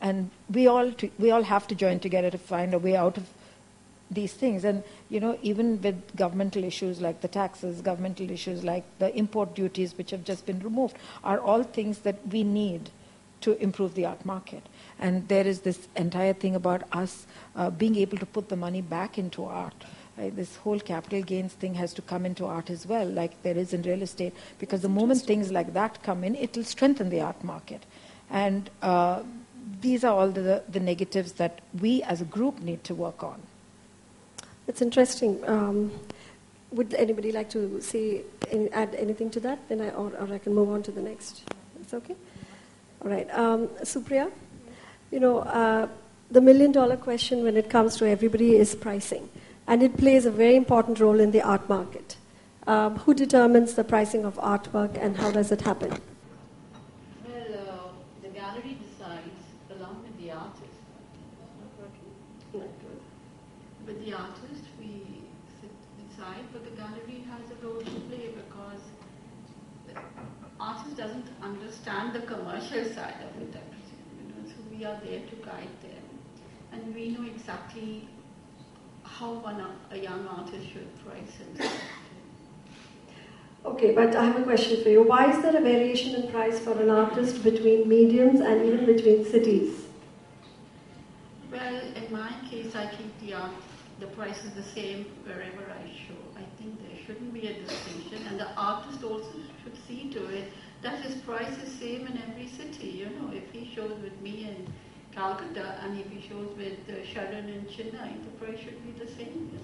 And we all have to join together to find a way out of these things. And, even with governmental issues like the taxes, governmental issues like the import duties which have just been removed, are all things that we need to improve the art market. And there is this entire thing about us being able to put the money back into art. Right? This whole capital gains thing has to come into art as well, like there is in real estate, because the moment things like that come in, it will strengthen the art market. And these are all the negatives that we as a group need to work on. It's interesting. Would anybody like to add anything to that? Then or I can move on to the next. It's okay? All right. Supriya, the million-dollar question when it comes to everybody is pricing. And it plays a very important role in the art market. Who determines the pricing of artwork and how does it happen? Well, the gallery decides along with the artist. With the artist, we decide, but the gallery has a role to play because the artist doesn't understand the commercial side of it, I presume. So we are there to guide them. And we know exactly how a young artist should price himself. Okay, but I have a question for you. Why is there a variation in price for an artist between mediums and even between cities? Well, in my case, I keep the price is the same wherever I show. I think there shouldn't be a distinction, and the artist also should see to it that his price is same in every city. If he shows with me in Calcutta and if he shows with Sharon in Chennai, the price should be the same.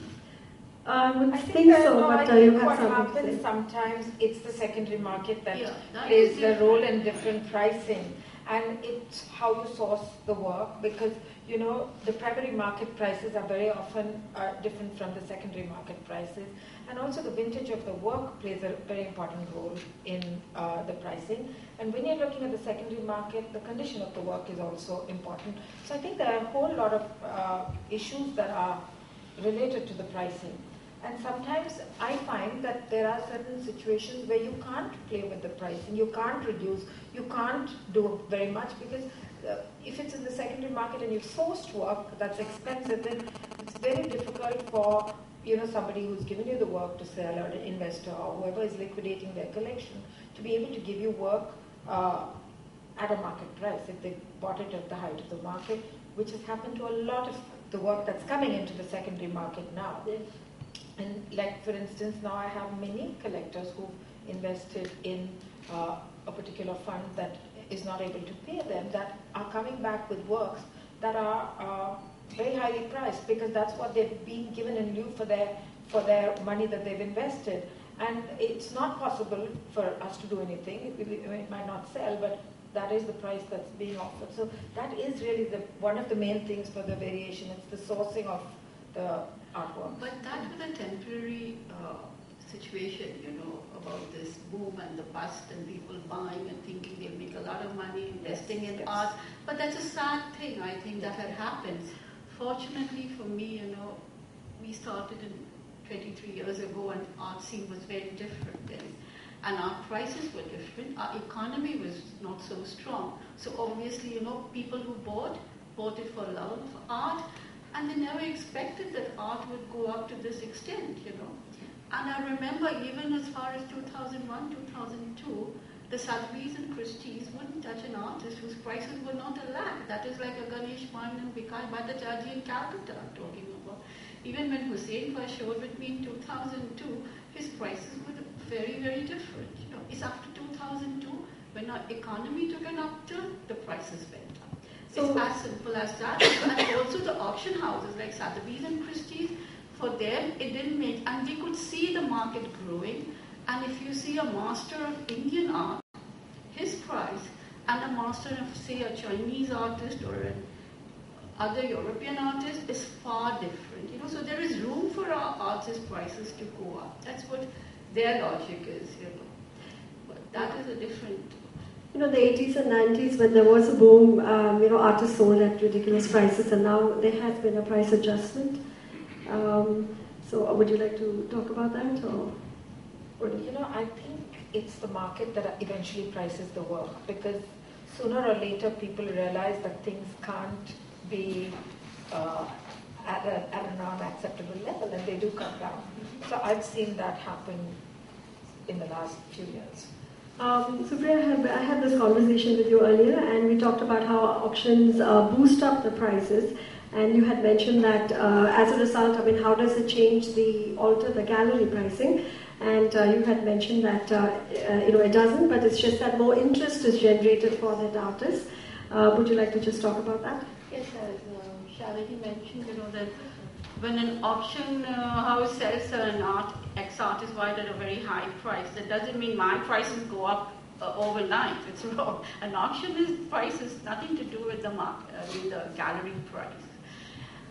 I would think so, but you have what happens sometimes, it's the secondary market that plays the role in different pricing. And it's how you source the work, because, the primary market prices are very often different from the secondary market prices. And also the vintage of the work plays a very important role in the pricing. And when you're looking at the secondary market, the condition of the work is also important. So I think there are a whole lot of issues that are related to the pricing. And sometimes I find that there are certain situations where you can't play with the pricing, you can't reduce, you can't do very much, because if it's in the secondary market and you've sourced work that's expensive, then it's very difficult for somebody who's given you the work to sell, or an investor or whoever is liquidating their collection, to be able to give you work at a market price if they bought it at the height of the market, which has happened to a lot of the work that's coming into the secondary market now. Yes. And like, for instance, now I have many collectors who've invested in a particular fund that is not able to pay them, that are coming back with works that are very highly priced, because that's what they've been given in lieu for their money that they've invested. And it's not possible for us to do anything. It might not sell, but that is the price that's being offered. So that is really one of the main things for the variation. It's the sourcing of the artwork. But that was a temporary situation, about this boom and the bust and people buying and thinking they'll make a lot of money investing in art. But that's a sad thing, I think, that had happened. Fortunately for me, we started 23 years ago, and art scene was very different then. And our prices were different. Our economy was not so strong. So obviously, people who bought it for love of art, and they never expected that art would go up to this extent, And I remember even as far as 2001, 2002, the Sotheby's and Christie's wouldn't touch an artist whose prices were not a lakh. That is like a Ganesh Mann and Bhikhai Bhattacharjee in Calcutta I'm talking about. Even when Hussein first showed with me in 2002, his prices were very, very different. It's after 2002, when our economy took an upturn, the prices went up. So it's as simple as that. And also the auction houses like Sotheby's and Christie's, for them it didn't make, and they could see the market growing. And if you see a master of Indian art, his price, and a master of, say, a Chinese artist or an other European artist is far different. So there is room for our artists' prices to go up. That's what their logic is, But that is a different. The 80s and 90s, when there was a boom, artists sold at ridiculous prices, and now there has been a price adjustment. So would you like to talk about that? Or I think it's the market that eventually prices the work, because sooner or later people realize that things can't be at a non-acceptable level, and they do come down. So I've seen that happen in the last few years. Supriya, I had this conversation with you earlier, and we talked about how auctions boost up the prices, and you had mentioned that as a result, I mean, how does it alter the gallery pricing? And you had mentioned that it doesn't, but it's just that more interest is generated for that artist. Would you like to just talk about that? Yes, as Shalini mentioned, that when an auction house sells an ex-artist white at a very high price, that doesn't mean my prices go up overnight. It's wrong. An auction price has nothing to do with the gallery price.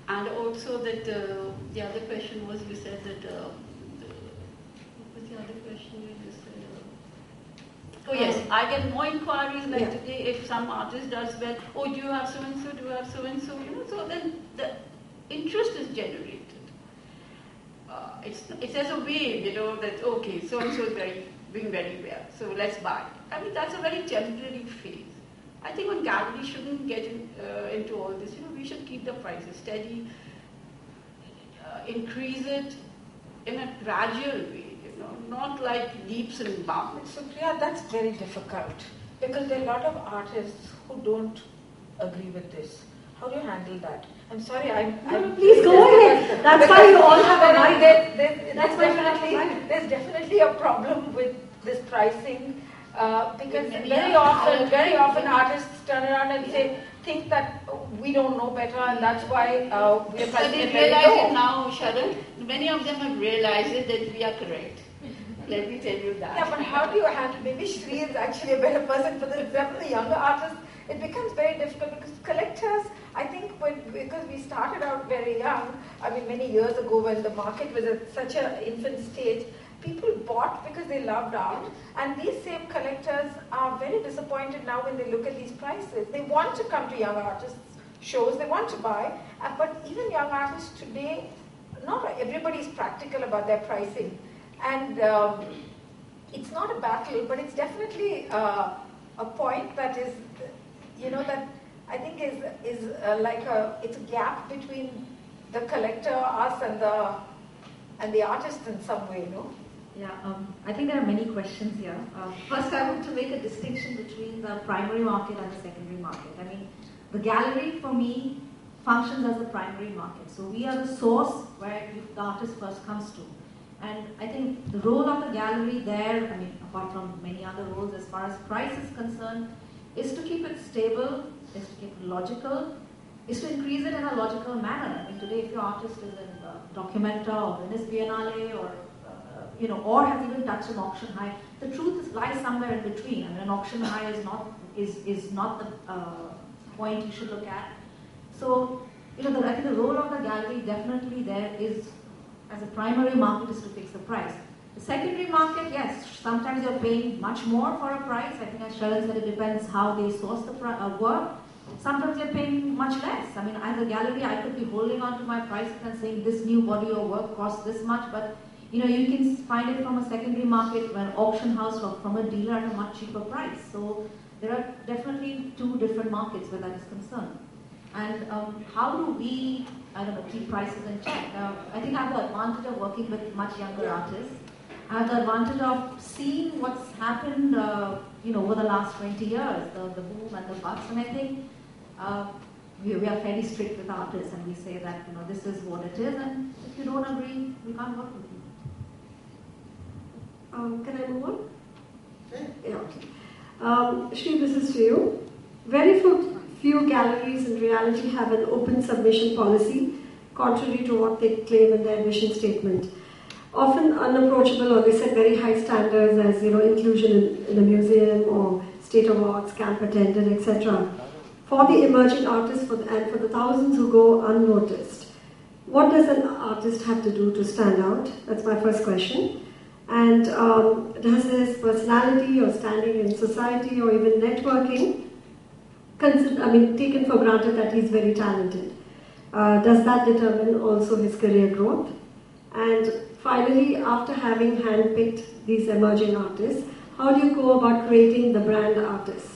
And also that the other question was, you said that, what was the other question you just said? Oh yes, I get more inquiries like today if some artist does well, oh, do you have so-and-so, do you have so-and-so, so then the interest is generated. It's as a wave, that okay, so-and-so is doing very well, so let's buy. I mean, that's a very temporary phase. I think one gallery shouldn't get into all this. We should keep the prices steady, increase it in a gradual way, not like leaps and bounds. So Priya, that's very difficult because there are a lot of artists who don't agree with this. How do you handle that? I'm sorry, please go ahead. That's why you all have a mind. There's definitely a problem with this pricing because very often artists turn around and think that we don't know better, and that's why we're pricing it very low. They realize it now, Sharon. Many of them have realized it that we are correct. Let me tell you that. Yeah, but how do you handle? Maybe Shri is actually a better person for this. Example, the younger artists, it becomes very difficult because collectors, I think, because we started out very young. I mean, many years ago when the market was at such an infant stage, people bought because they loved art, and these same collectors are very disappointed now when they look at these prices. They want to come to young artists shows, they want to buy, but even young artists today, not everybody is practical about their pricing. And it's not a battle, but it's definitely a point that is, that I think is it's a gap between the collector, us, and the artist in some way, no? Yeah, I think there are many questions here. First, I want to make a distinction between the primary market and the secondary market. I mean, the gallery for me functions as a primary market. So we are the source where the artist first comes to. And I think the role of the gallery there, I mean, apart from many other roles as far as price is concerned, is to keep it stable, is to keep it logical, is to increase it in a logical manner. I mean, today if your artist is in Documenta or Venice Biennale or or has even touched an auction high, the truth lies somewhere in between. I mean, an auction high is not the point you should look at. So, I think the role of the gallery definitely there is, as a primary market, is to fix the price. The secondary market, yes, sometimes you're paying much more for a price. I think as Sharon said, it depends how they source the work. Sometimes you're paying much less. I mean, as a gallery, I could be holding on to my prices and saying this new body of work costs this much, but you can find it from a secondary market, an auction house, or from a dealer at a much cheaper price. So there are definitely two different markets where that is concerned. And how do we, keep prices in check? I think I have the advantage of working with much younger artists. I have the advantage of seeing what's happened, over the last 20 years, the boom and the bust. And I think we are fairly strict with artists, and we say that, this is what it is, and if you don't agree, we can't work with you. Can I move on? Yeah, okay. Shri, this is to you. Very few galleries in reality have an open submission policy, contrary to what they claim in their mission statement. Often unapproachable, or they set very high standards as inclusion in a museum or state awards, camp attended, etc. For the emerging artists and for the thousands who go unnoticed, what does an artist have to do to stand out? That's my first question. And does his personality or standing in society or even networking, taken for granted that he's very talented, does that determine also his career growth? And finally, after having handpicked these emerging artists, how do you go about creating the brand artists?